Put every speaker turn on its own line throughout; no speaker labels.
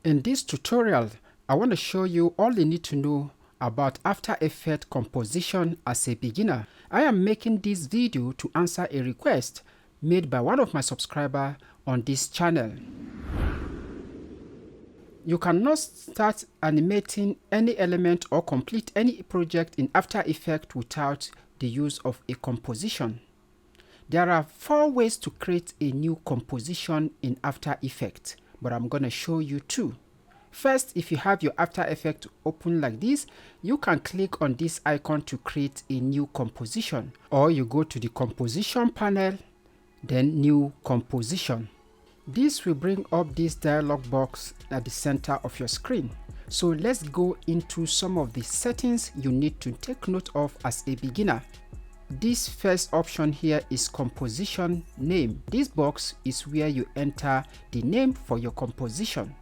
In this tutorial, I want to show you all you need to know about After Effects composition as a beginner. I am making this video to answer a request made by one of my subscribers on this channel. You cannot start animating any element or complete any project in After Effects without the use of a composition. There are 4 ways to create a new composition in After Effects, but I'm going to show you 2. First, if you have your After Effects open like this, you can click on this icon to create a new composition, or you go to the composition panel, then new composition. This will bring up this dialog box at the center of your screen. So let's go into some of the settings you need to take note of as a beginner. This first option here is composition name. This box is where you enter the name for your composition.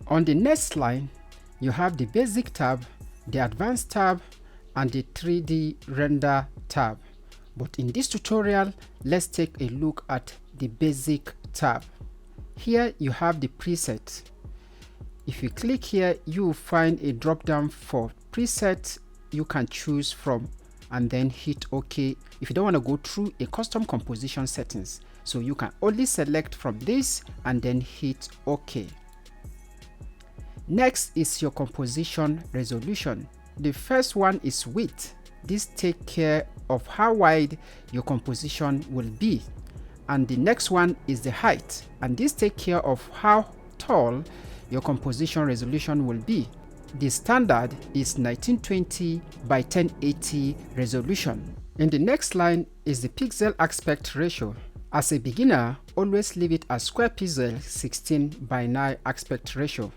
On the next line, you have the basic tab, the advanced tab, and the 3D render tab. But in this tutorial, let's take a look at the basic tab. Here you have the preset. If you click here, you will find a drop down for presets you can choose from and then hit OK if you don't want to go through a custom composition settings. So you can only select from this and then hit OK. Next is your composition resolution. The first one is width. This takes care of how wide your composition will be. And the next one is the height. And this takes care of how tall your composition resolution will be. The standard is 1920 by 1080 resolution. In the next line is the pixel aspect ratio. As a beginner, always leave it as square pixel 16 by 9 aspect ratio.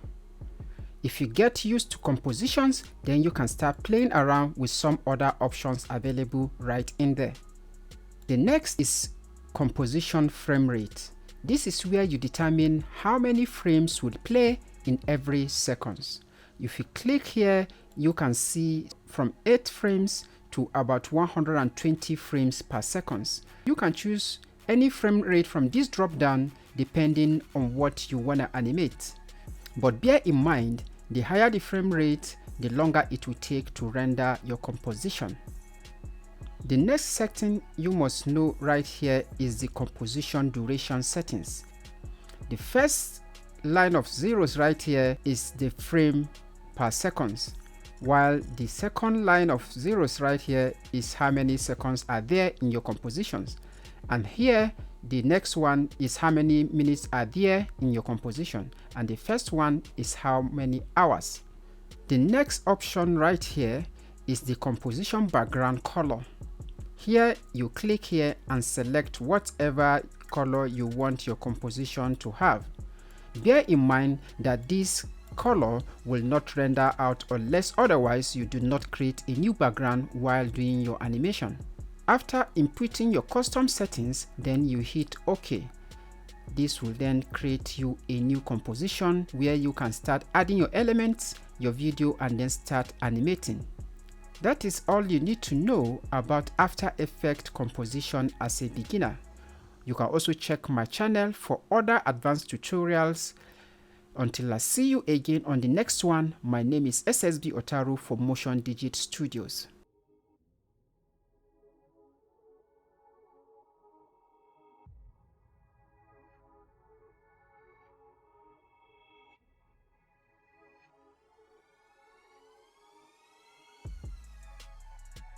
If you get used to compositions, then you can start playing around with some other options available right in there. The next is composition frame rate. This is where you determine how many frames will play in every seconds. If you click here, you can see from 8 frames to about 120 frames per second. You can choose any frame rate from this drop down depending on what you want to animate. But bear in mind, the higher the frame rate, the longer it will take to render your composition. The next setting you must know right here is the composition duration settings. The first line of zeros right here is the frame per seconds, while the second line of zeros right here is how many seconds are there in your compositions. And here the next one is how many minutes are there in your composition, and the first one is how many hours. The next option right here is the composition background color. Here you click here and select whatever color you want your composition to have. Bear in mind that this color will not render out unless otherwise you do not create a new background while doing your animation. After inputting your custom settings, then you hit OK. This will then create you a new composition where you can start adding your elements, your video, and then start animating. That is all you need to know about After Effects composition as a beginner. You can also check my channel for other advanced tutorials. Until I see you again on the next one, my name is SSB Otaru for MotionDigit Studios.